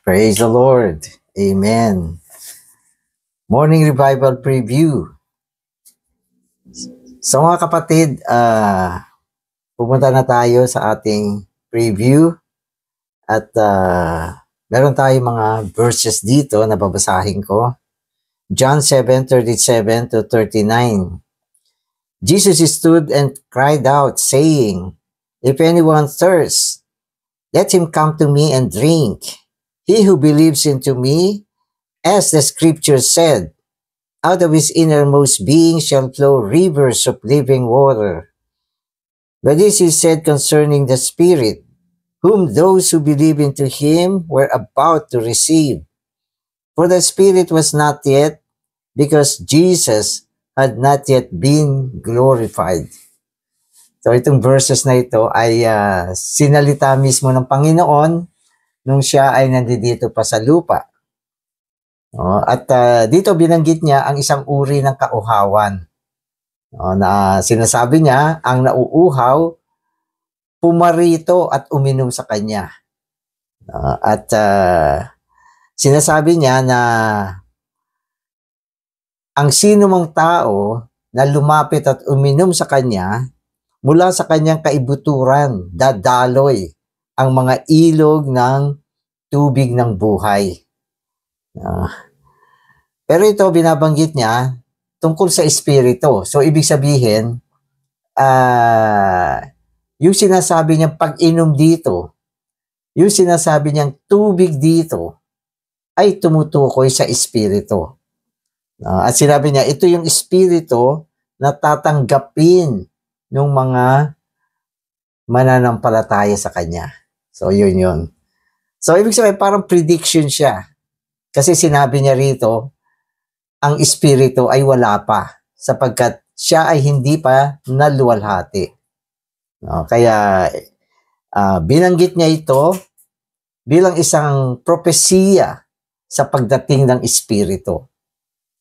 Praise the Lord. Amen. Morning Revival Preview. So mga kapatid, pupunta na tayo sa ating preview at meron tayong mga verses dito na babasahin ko. John 7:37 to 39. Jesus stood and cried out, saying, "If anyone thirsts, let him come to me and drink. He who believes into me, as the scripture said, out of his innermost being shall flow rivers of living water." But this is said concerning the Spirit, whom those who believe into him were about to receive. For the Spirit was not yet, because Jesus had not yet been glorified. So itong verses na ito ay sinalita mismo ng Panginoon nung siya ay nandito pa sa lupa. At dito binanggit niya ang isang uri ng kauhawan. Na sinasabi niya, ang nauuhaw, pumarito at uminom sa kanya. At sinasabi niya na ang sino mang tao na lumapit at uminom sa kanya, mula sa kanyang kaibuturan, dadaloy ang mga ilog ng tubig ng buhay. Pero ito, binabanggit niya tungkol sa espiritu. So, ibig sabihin, yung sinasabi niyang pag-inom dito, yung sinasabi niyang tubig dito, ay tumutukoy sa espiritu. At sinabi niya, ito yung espiritu na tatanggapin ng mga mananampalataya sa kanya. So, yun. So, ibig sabihin, parang prediction siya. Kasi sinabi niya rito, ang espiritu ay wala pa sapagkat siya ay hindi pa naluwalhati. Kaya binanggit niya ito bilang isang propesiya sa pagdating ng espiritu.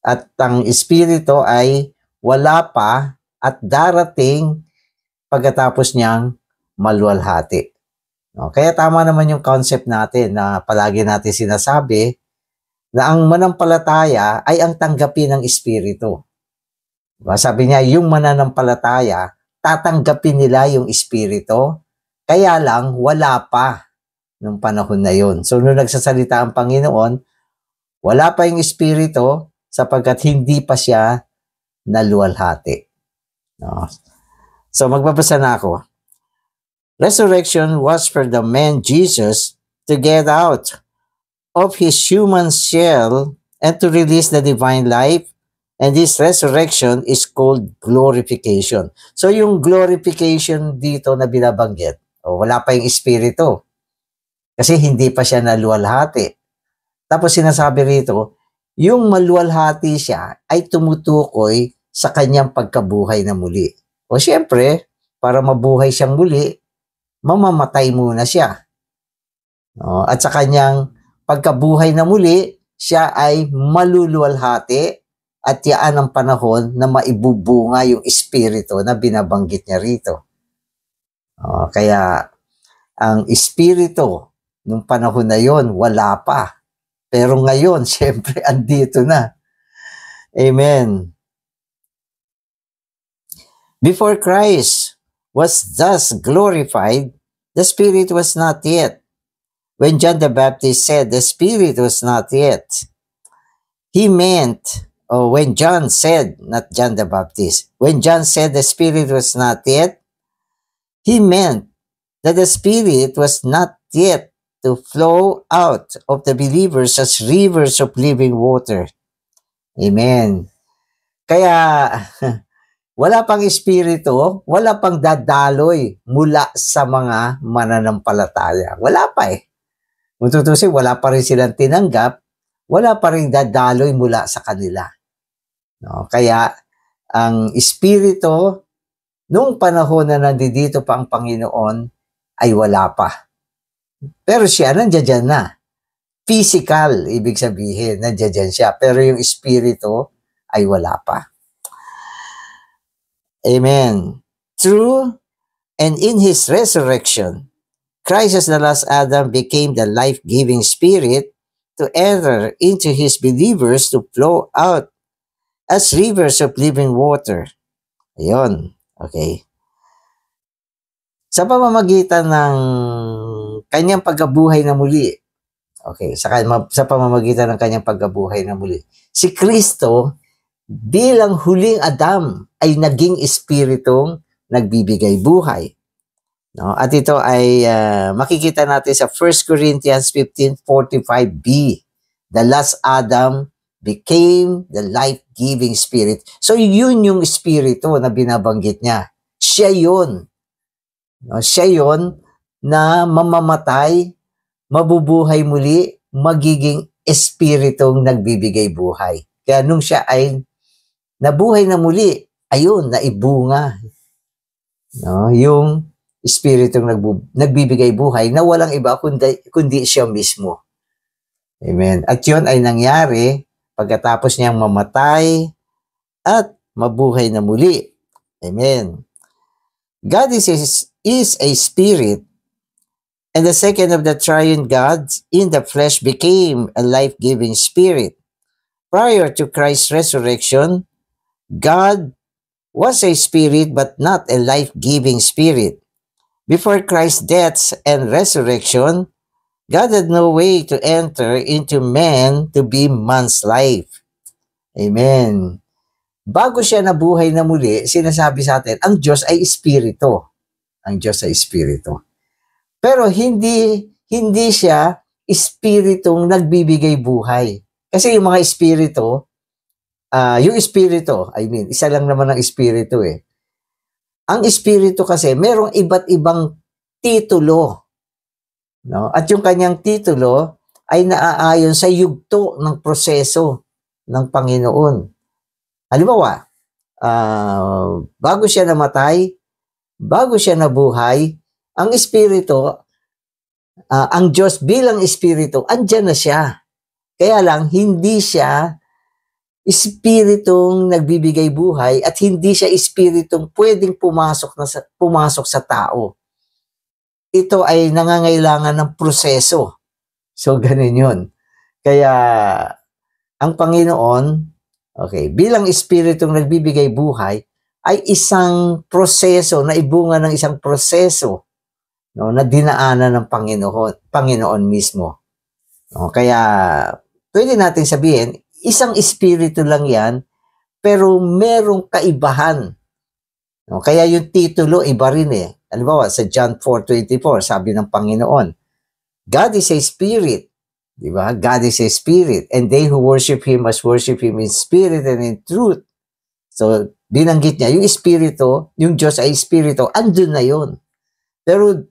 At ang espiritu ay wala pa at darating pagkatapos niyang maluwalhati. Kaya tama naman yung concept natin na palagi natin sinasabi na ang manampalataya ay ang tanggapin ng espiritu. Sabi niya, yung mananampalataya, tatanggapin nila yung espiritu, kaya lang wala pa nung panahon na yun. So nung nagsasalita ang Panginoon, wala pa yung espiritu sapagkat hindi pa siya naluwalhati. So magbabasa na ako. Resurrection was for the man Jesus to get out of his human shell and to release the divine life, and this resurrection is called glorification. So yung glorification dito na binabanggit, wala pa yung espiritu kasi hindi pa siya naluwalhati. Tapos sinasabi rito, yung maluwalhati siya ay tumutukoy sa kanyang pagkabuhay na muli. O siyempre, para mabuhay siyang muli, mamamatay muna siya. At sa kanyang pagkabuhay na muli, siya ay maluluwalhati at yaan ang panahon na maibubunga yung espiritu na binabanggit niya rito. Kaya ang espiritu nung panahon na yon wala pa. Pero ngayon, siyempre, andito na. Amen. Before Christ was thus glorified, the Spirit was not yet. When John the Baptist said the Spirit was not yet, he meant, when John said, not John the Baptist, when John said the Spirit was not yet, he meant that the Spirit was not yet to flow out of the believers as rivers of living water. Amen. Kaya, wala pang espiritu, wala pang dadaloy mula sa mga mananampalataya. Wala pa eh. Kung tutusin, wala pa rin silang tinanggap, wala pa rin dadaloy mula sa kanila. Kaya, ang espiritu, nung panahon na nandito pa ang Panginoon, ay wala pa. Pero siya, nandiyan na. Physical, ibig sabihin, nandiyan siya. Pero yung espiritu ay wala pa. Amen. True, and in His resurrection, Christ as the last Adam became the life-giving Spirit to enter into His believers to flow out as rivers of living water. Ayun. Okay. Sa pamamagitan ng kanyang pagkabuhay na muli. Okay. Sa pamamagitan ng kanyang pagkabuhay na muli. Si Kristo bilang huling Adam ay naging espiritong nagbibigay buhay. No? At ito ay makikita natin sa 1 Corinthians 15:45b. The last Adam became the life-giving spirit. So yun yung espiritu na binabanggit niya. Siya yun. No? Siya yun na mamamatay, mabubuhay muli, magiging espiritong nagbibigay buhay. Kaya nung siya ay nabuhay na muli, ayun, naibunga. No? Yung espiritong nagbibigay buhay na walang iba kundi siya mismo. Amen. At yun ay nangyari pagkatapos niyang mamatay at mabuhay na muli. Amen. God is a spirit, and the second of the triune gods in the flesh became a life-giving spirit. Prior to Christ's resurrection, God was a spirit but not a life-giving spirit. Before Christ's death and resurrection, God had no way to enter into man to be man's life. Amen. Bago siya nabuhay na muli, sinasabi sa atin, ang Diyos ay espiritu. Ang Diyos ay espiritu. Pero hindi siya espiritong nagbibigay buhay. Kasi yung mga espiritu, isa lang naman ang espiritu eh. Ang espiritu kasi, merong iba't ibang titulo. No? At yung kanyang titulo ay naaayon sa yugto ng proseso ng Panginoon. Halimbawa, bago siya namatay, bago siya nabuhay, ang espiritu, ang Diyos bilang espiritu, andyan na siya. Kaya lang, hindi siya espiritong nagbibigay buhay at hindi siya espiritong pwedeng pumasok sa tao. Ito ay nangangailangan ng proseso. So, ganun yun. Kaya, ang Panginoon, bilang espiritong nagbibigay buhay, ay isang proseso, naibunga ng isang proseso, no, na dinaanan ng Panginoon mismo. No, kaya, pwede natin sabihin, isang espiritu lang yan, pero merong kaibahan. No, kaya yung titulo, iba rin eh. Halimbawa, sa John 4:24, sabi ng Panginoon, God is a spirit. Diba? God is a spirit. And they who worship Him must worship Him in spirit and in truth. So, binanggit niya, yung espiritu, yung Diyos ay espiritu, andun na yun. Pero,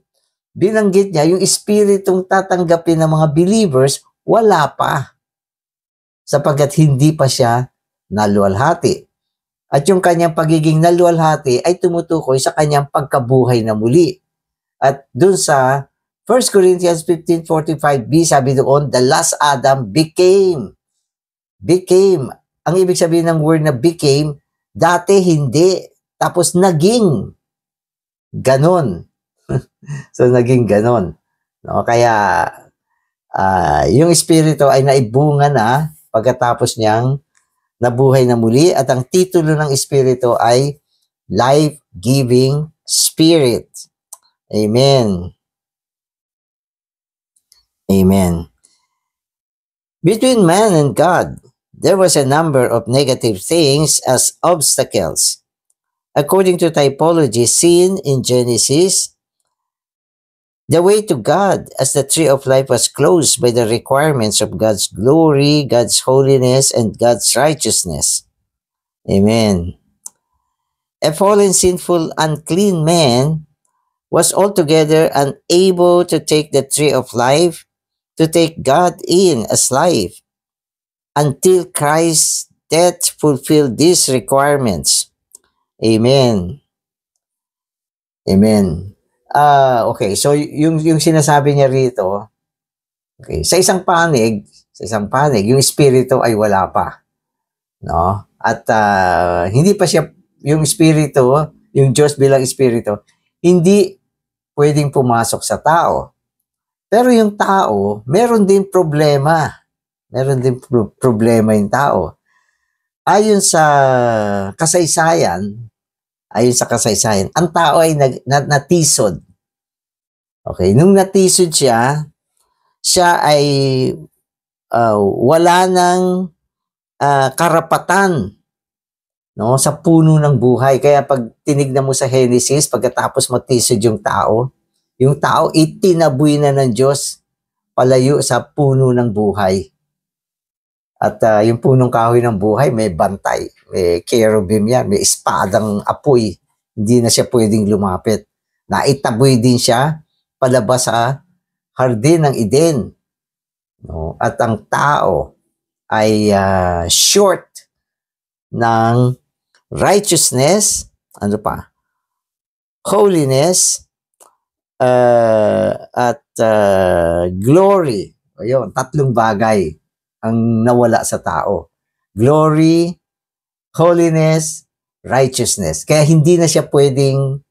binanggit niya, yung espiritong tatanggapin ng mga believers, wala pa. Sapagkat hindi pa siya naluwalhati. At yung kanyang pagiging naluwalhati ay tumutukoy sa kanyang pagkabuhay na muli. At dun sa 1 Corinthians 15:45b, sabi doon, the last Adam became. Ang ibig sabihin ng word na became, dati hindi, tapos naging ganon. So, naging ganon. No? Kaya, yung espiritu ay naibunga na pagkatapos niyang nabuhay na muli at ang titulo ng espiritu ay life-giving spirit. Amen. Amen. Between man and God, there was a number of negative things as obstacles. According to typology seen in Genesis, the way to God as the tree of life was closed by the requirements of God's glory, God's holiness, and God's righteousness. Amen. A fallen, sinful, unclean man was altogether unable to take the tree of life, to take God in as life, until Christ's death fulfilled these requirements. Amen. Amen. So yung sinasabi niya rito, sa isang panig, yung espiritu ay wala pa. No? At hindi pa siya, yung espiritu, yung Diyos bilang espiritu, hindi pwedeng pumasok sa tao. Pero yung tao, meron din problema. Meron din problema yung tao. Ayon sa kasaysayan, ang tao ay natisod. Okay, nung natisod siya ay wala ng karapatan, no, sa puno ng buhay. Kaya pag tinignan mo sa Genesis, pagkatapos matisod yung tao itinaboy na ng Diyos palayo sa puno ng buhay. At yung punong kahoy ng buhay, may bantay, may cherubim yan, may espadang apoy. Hindi na siya pwedeng lumapit. Naitaboy din siya palabas sa hardin ng Eden. No? At ang tao ay short ng righteousness, ano pa? Holiness, at glory. Ayun, tatlong bagay ang nawala sa tao. Glory, holiness, righteousness. Kaya hindi na siya pwedeng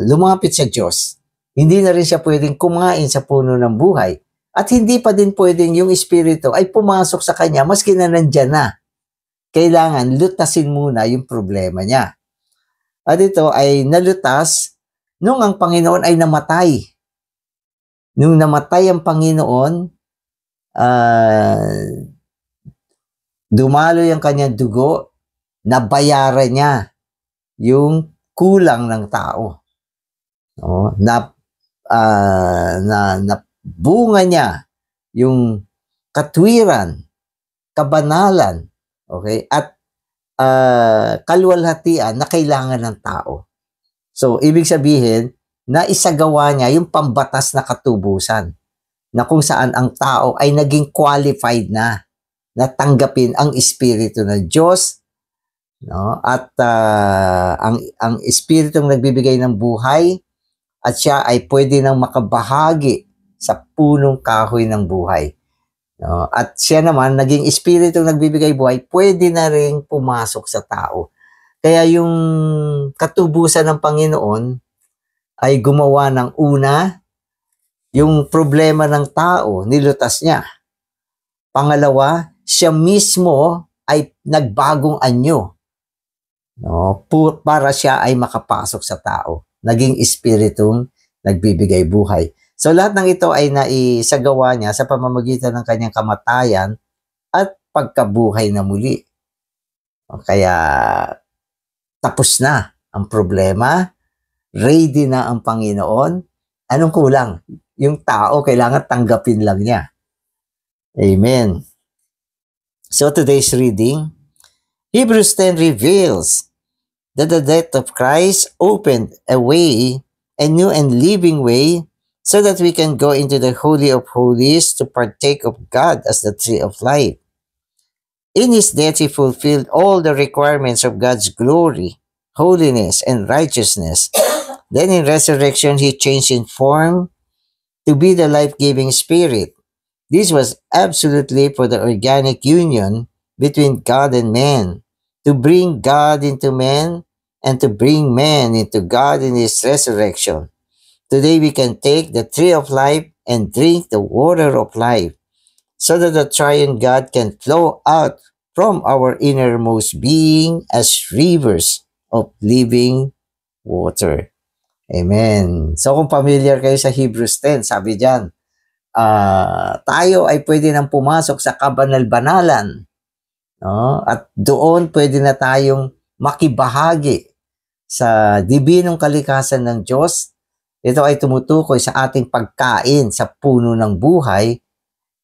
lumapit sa Diyos. Hindi na rin siya pwedeng kumain sa puno ng buhay. At hindi pa din pwedeng yung Espiritu ay pumasok sa kanya maski na nandyan na. Kailangan lutasin muna yung problema niya. At ito ay nalutas nung ang Panginoon ay namatay. Nung namatay ang Panginoon, dumaloy ang kanyang dugo, nabayaran niya yung kulang ng tao. No? Bunga niya yung katwiran, kabanalan, okay, at kalwalhatian na kailangan ng tao. So, ibig sabihin, naisagawa niya yung pambatas na katubusan na kung saan ang tao ay naging qualified na tanggapin ang Espiritu ng Diyos, no? At ang Espiritong nagbibigay ng buhay at siya ay pwede nang makabahagi sa punong kahoy ng buhay. No? At siya naman, naging Espiritong nagbibigay buhay, pwede na rin pumasok sa tao. Kaya yung katubusan ng Panginoon ay gumawa ng una, yung problema ng tao, nilutas niya. Pangalawa, siya mismo ay nagbagong anyo, no, para siya ay makapasok sa tao. Naging Espiritong nagbibigay buhay. So lahat ng ito ay naisagawa niya sa pamamagitan ng kanyang kamatayan at pagkabuhay na muli. Kaya tapos na ang problema, ready na ang Panginoon. Anong kulang? Yung tao kailangan tanggapin lang niya. Amen. So today's reading, Hebrews 10 reveals that the death of Christ opened a way, a new and living way, so that we can go into the Holy of Holies to partake of God as the tree of life. In his death, he fulfilled all the requirements of God's glory, holiness, and righteousness. Then in resurrection, he changed in form to be the life-giving Spirit. This was absolutely for the organic union between God and man, to bring God into man and to bring man into God in his resurrection. Today we can take the tree of life and drink the water of life, so that the triune God can flow out from our innermost being as rivers of living water. Amen. So kung familiar kayo sa Hebrews 10, sabi dyan, tayo ay pwede nang pumasok sa kabanal-banalan, no? At doon pwede na tayong makibahagi sa dibinong kalikasan ng Diyos. Ito ay tumutukoy sa ating pagkain sa puno ng buhay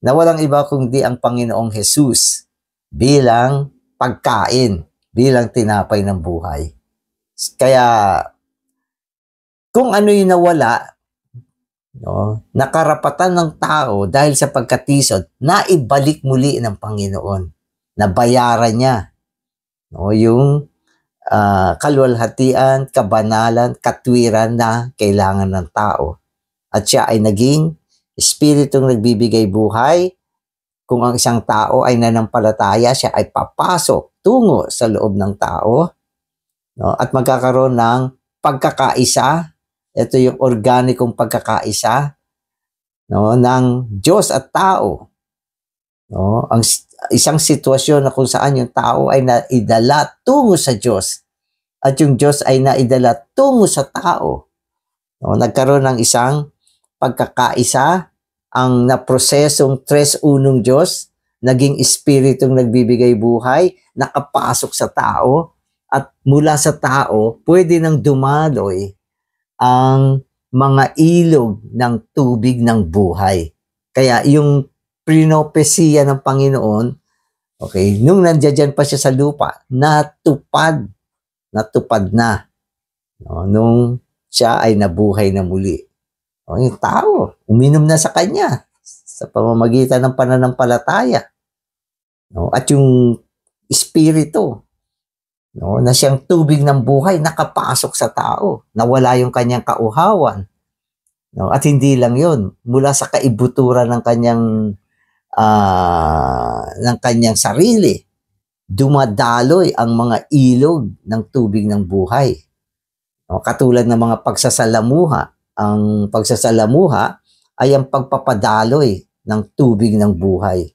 na walang iba kundi ang Panginoong Jesus bilang pagkain, bilang tinapay ng buhay. Kaya kung ano yung nawala, no, nakarapatan ng tao dahil sa pagkatisod, naibalik muli ng Panginoon. Nabayaran niya, no, yung kalwalhatian, kabanalan, katwiran na kailangan ng tao. At siya ay naging Espiritong nagbibigay buhay. Kung ang isang tao ay nanampalataya, siya ay papasok tungo sa loob ng tao, no, at magkakaroon ng pagkakaisa. Ito yung organikong pagkakaisa, no, ng Diyos at tao. No? Isang sitwasyon na kung saan yung tao ay naidala tungo sa Diyos at yung Diyos ay naidala tungo sa tao. No? Nagkaroon ng isang pagkakaisa, ang naprosesong tres unong Diyos, naging espiritong nagbibigay buhay, nakapasok sa tao, at mula sa tao, pwede nang dumaloy ang mga ilog ng tubig ng buhay. Kaya yung prinopesiya ng Panginoon, okay, nung nandiyan pa siya sa lupa, natupad na. No, nung siya ay nabuhay na muli. O, yung tao, uminom na sa kanya sa pamamagitan ng pananampalataya. No, at yung espiritu, no, na siyang tubig ng buhay, nakapasok sa tao. Nawala yung kanyang kauhawan. No, at hindi lang yun, mula sa kaibuturan ng kanyang sarili, dumadaloy ang mga ilog ng tubig ng buhay. No, katulad ng mga pagsasalamuha. Ang pagsasalamuha ay ang pagpapadaloy ng tubig ng buhay.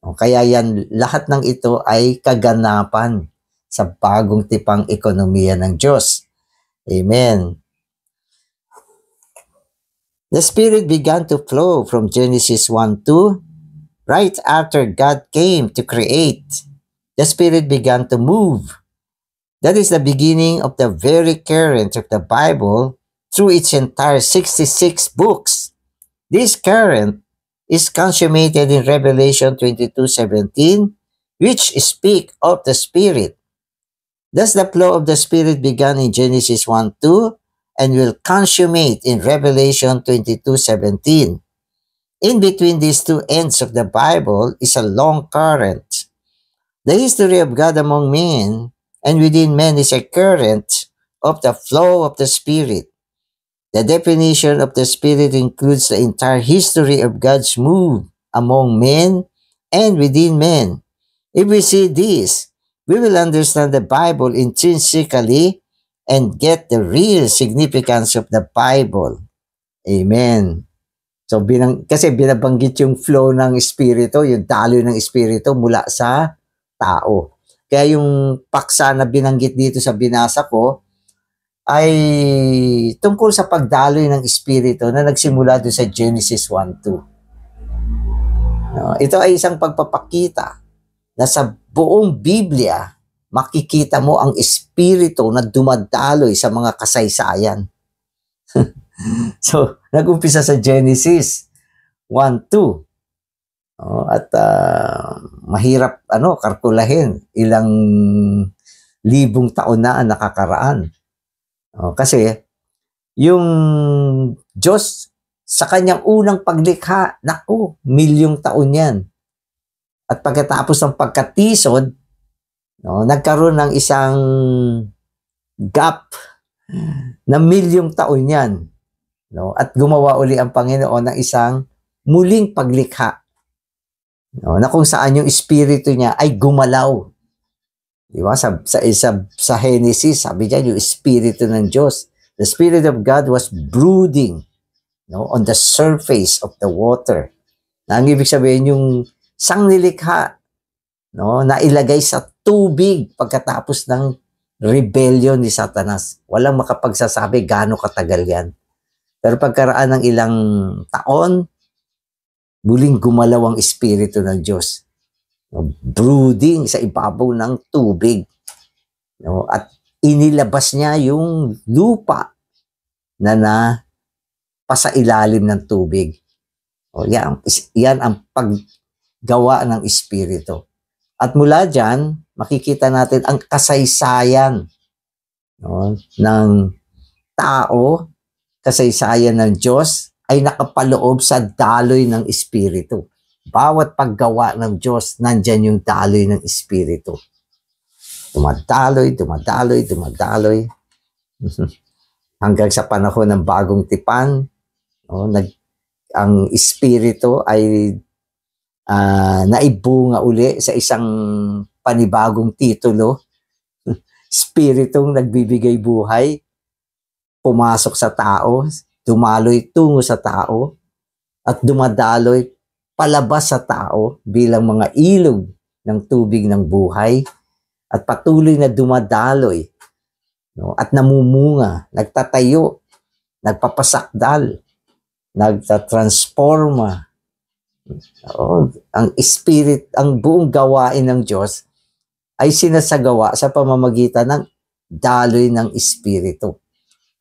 No, kaya yan, lahat ng ito ay kaganapan sa bagong tipang ekonomiya ng Diyos. Amen. The Spirit began to flow from Genesis 1:2. Right after God came to create, the Spirit began to move. That is the beginning of the very current of the Bible through its entire 66 books. This current is consummated in Revelation 22:17, which speak of the Spirit. Thus the flow of the Spirit began in Genesis 1:2 and will consummate in Revelation 22:17. In between these two ends of the Bible is a long current. The history of God among men and within men is a current of the flow of the Spirit. The definition of the Spirit includes the entire history of God's move among men and within men. If we see this, we will understand the Bible intrinsically and get the real significance of the Bible. Amen. So, kasi binabanggit yung flow ng Espiritu, yung daloy ng Espiritu mula sa tao. Kaya yung paksa na binanggit dito sa binasa ko ay tungkol sa pagdaloy ng Espiritu na nagsimula doon sa Genesis 1:2. No, ito ay isang pagpapakita na sa buong Biblia, makikita mo ang Espiritu na dumadaloy sa mga kasaysayan. So, nag-umpisa sa Genesis 1:2. At mahirap kalkulahin ilang libong taon na ang nakakaraan. Kasi yung Diyos sa kanyang unang paglikha, milyong taon yan. At pagkatapos ng pagkatisod, nagkaroon ng isang gap na milyong taon yan. At gumawa uli ang Panginoon ng isang muling paglikha. Na kung saan yung espiritu niya ay gumalaw. Di ba? Sa Genesis, sabi niya yung espiritu ng Diyos. The Spirit of God was brooding on the surface of the water. Na ang ibig sabihin yung sangnilikha na ilagay sa tubig pagkatapos ng rebellion ni Satanas. Walang makapagsasabi gaano katagal yan. Pero pagkaraan ng ilang taon, muling gumalaw ang espiritu ng Diyos. Brooding sa ibabaw ng tubig. At inilabas niya yung lupa na pasailalim ng tubig. Yan ang paggawa ng espiritu. At mula dyan, makikita natin ang kasaysayan ng tao, kasaysayan ng Diyos, ay nakapaloob sa daloy ng Espiritu. Bawat paggawa ng Diyos, nandyan yung daloy ng Espiritu. Dumadaloy. Hanggang sa panahon ng bagong tipan, ang Espiritu ay naibunga uli sa isang panibagong titulo. Espiritong nagbibigay buhay, pumasok sa tao, dumaloy tungo sa tao, at dumadaloy palabas sa tao bilang mga ilog ng tubig ng buhay at patuloy na dumadaloy, no, at namumunga, nagtatayo, nagpapasakdal, nagtatransforma. Ang spirit, ang buong gawain ng Diyos ay sinasagawa sa pamamagitan ng daloy ng Espiritu.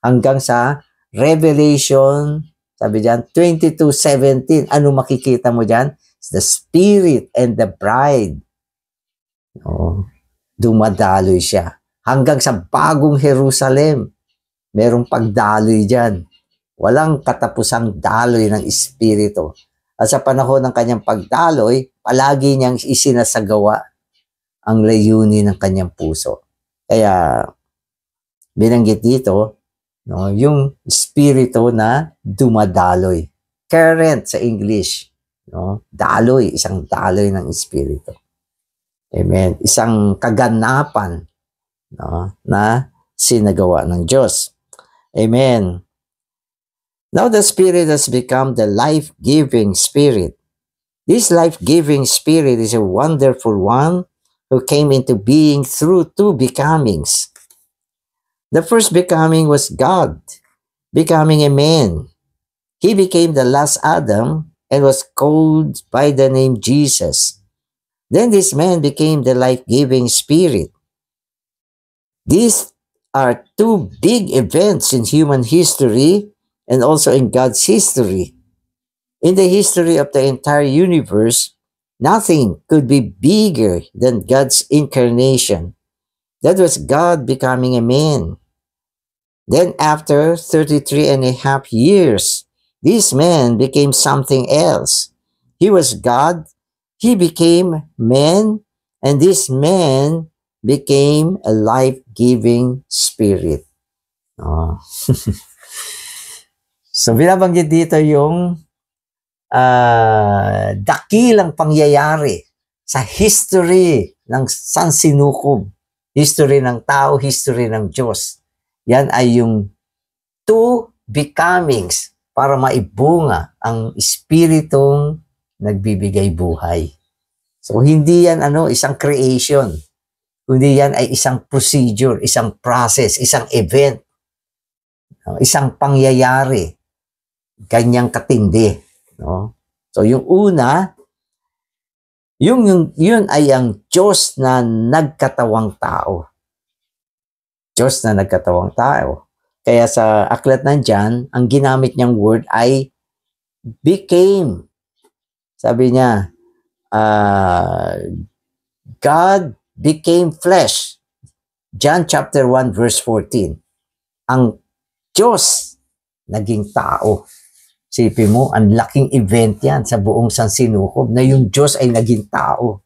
Hanggang sa Revelation, sabi diyan, 22:17, ano makikita mo diyan? The Spirit and the Bride. Dumadaloy siya. Hanggang sa bagong Jerusalem, merong pagdaloy diyan. Walang katapusang daloy ng Espiritu. At sa panahon ng kanyang pagdaloy, palagi niyang isinasagawa ang layunin ng kanyang puso. Kaya, binanggit dito, no, yung Espiritu na dumadaloy. Current sa English. No? Daloy, isang daloy ng Espiritu. Amen. Isang kaganapan, no, na sinagawa ng Diyos. Amen. Now the Spirit has become the life-giving Spirit. This life-giving Spirit is a wonderful one who came into being through two becomings. The first becoming was God, becoming a man. He became the last Adam and was called by the name Jesus. Then this man became the life-giving Spirit. These are two big events in human history and also in God's history. In the history of the entire universe, nothing could be bigger than God's incarnation. That was God becoming a man. Then after 33 and a half years, this man became something else. He was God, he became man, and this man became a life-giving Spirit. Oh. So, binabanggit dito yung dakilang pangyayari sa history ng sansinukob, history ng tao, history ng Diyos. Yan ay yung two becomings para maibunga ang Espiritong nagbibigay buhay. So, hindi yan isang creation, kundi yan ay isang procedure, isang process, isang event, isang pangyayari. Ganyang katindi, no? So yung una, yun ay ang Diyos na nagkatawang tao. Diyos na nagkatawang tao. Kaya sa aklat ng John, ang ginamit niyang word ay became. Sabi niya, God became flesh. John chapter 1 verse 14. Ang Diyos naging tao. Sipin mo, ang laking event yan sa buong sansinukob na yung Diyos ay naging tao.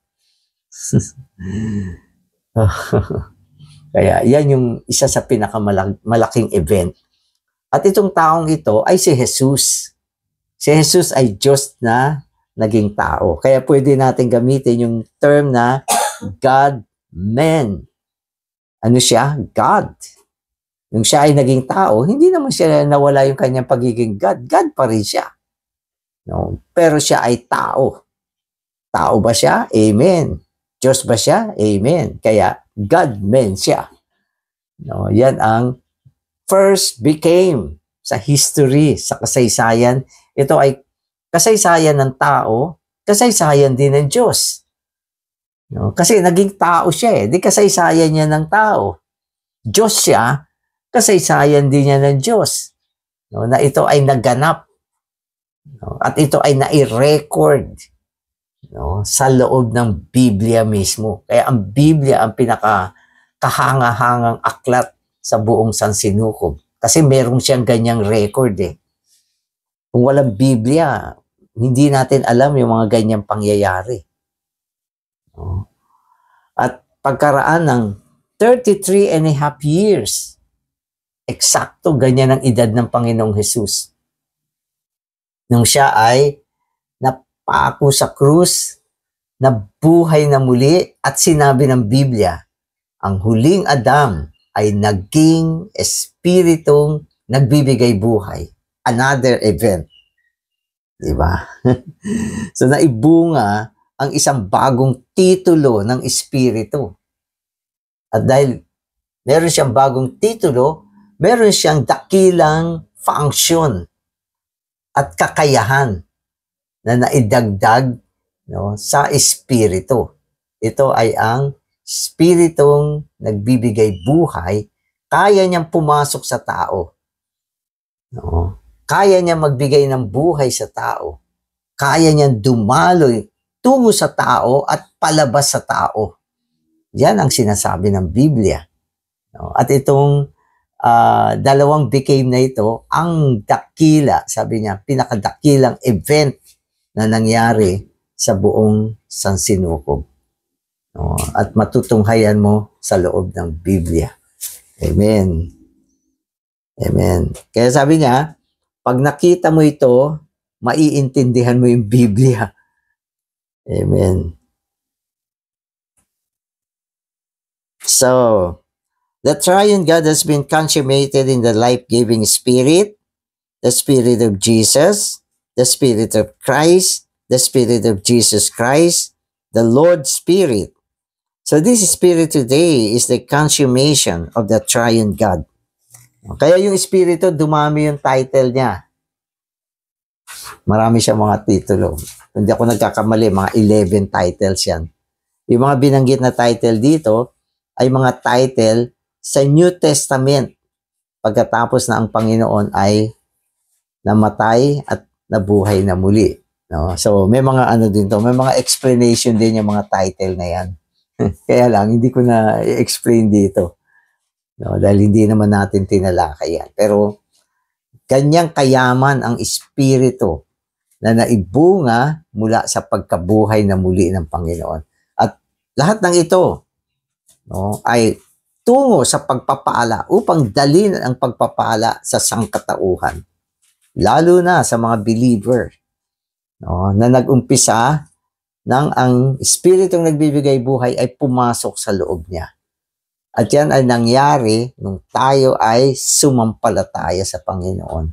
Kaya yan yung isa sa pinakamalaking event. At itong taong ito ay si Jesus. Si Jesus ay Diyos na naging tao. Kaya pwede natin gamitin yung term na God-man. Ano siya? God. Nung siya ay naging tao, hindi naman siya nawala yung kanyang pagiging God. God pa rin siya. No? Pero siya ay tao. Tao ba siya? Amen. Diyos ba siya? Amen. Kaya God-man siya. No? Yan ang first became sa history, sa kasaysayan. Ito ay kasaysayan ng tao, kasaysayan din ng Diyos. No? Kasi naging tao siya eh. Di kasaysayan niya ng tao. Diyos siya, kasaysayan din niya ng Diyos, no, na ito ay naganap, no, at ito ay nai-record, no, sa loob ng Biblia mismo. Kaya ang Biblia ang pinaka-kahanga-hangang aklat sa buong sansinukob. Kasi meron siyang ganyang record eh. Kung walang Biblia, hindi natin alam yung mga ganyang pangyayari. No? At pagkaraan ng 33 and a half years, eksakto ganyan ang edad ng Panginoong Hesus. Nung siya ay napako sa krus, nabuhay na muli at sinabi ng Biblia, ang huling Adam ay naging espiritong nagbibigay buhay. Another event. Di ba? So naibunga ang isang bagong titulo ng Espiritu. At dahil meron siyang bagong titulo, meron siyang dakilang function at kakayahan na naidagdag, no, sa Espiritu. Ito ay ang Espiritong nagbibigay buhay, kaya niyang pumasok sa tao. No? Kaya niyang magbigay ng buhay sa tao. Kaya niyang dumaloy tungo sa tao at palabas sa tao. Yan ang sinasabi ng Biblia. No? At itong dalawang became na ito, ang dakila, sabi niya, pinakadakilang event na nangyari sa buong sansinukob. No? At matutunghayan mo sa loob ng Biblia. Amen. Amen. Kaya sabi niya, pag nakita mo ito, maiintindihan mo yung Biblia. Amen. So, the triune God has been consummated in the life-giving Spirit, the Spirit of Jesus, the Spirit of Christ, the Spirit of Jesus Christ, the Lord Spirit. So this Spirit today is the consummation of the triune God. Kaya yung Espiritu, dumami yung title niya. Marami siya mga titulo. Hindi ako nagkakamali, mga 11 titles yan. Yung mga binanggit na title dito ay mga title sa New Testament pagkatapos na ang Panginoon ay namatay at nabuhay na muli. No? So may mga ano din to, may mga explanation din yung mga title na yan. Kaya lang, hindi ko na i-explain dito. No? Dahil hindi naman natin tinalakay yan. Pero kanyang kayaman ang Espiritu na naibunga mula sa pagkabuhay na muli ng Panginoon. At lahat ng ito, no, ay tungo sa pagpapala upang dalhin ang pagpapala sa sangkatauhan. Lalo na sa mga believer, no, na nag-umpisa nang ang Espiritong nagbibigay buhay ay pumasok sa loob niya. At yan ay nangyari nung tayo ay sumampalataya sa Panginoon.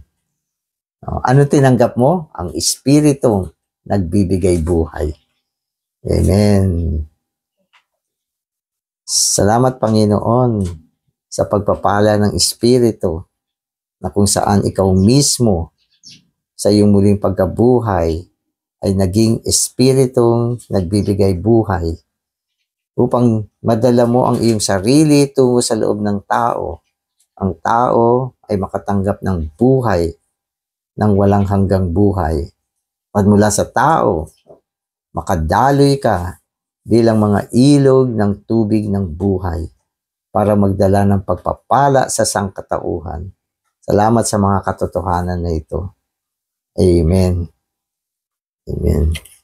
No, ano tinanggap mo? Ang Espiritong nagbibigay buhay. Amen. Salamat, Panginoon, sa pagpapala ng Espiritu na kung saan ikaw mismo sa iyong muling pagkabuhay ay naging Espiritong nagbibigay buhay upang madala mo ang iyong sarili tungo sa loob ng tao. Ang tao ay makatanggap ng buhay ng walang hanggang buhay. At mula sa tao, makadaloy ka bilang mga ilog ng tubig ng buhay para magdala ng pagpapala sa sangkatauhan. Salamat sa mga katotohanan na ito. Amen. Amen.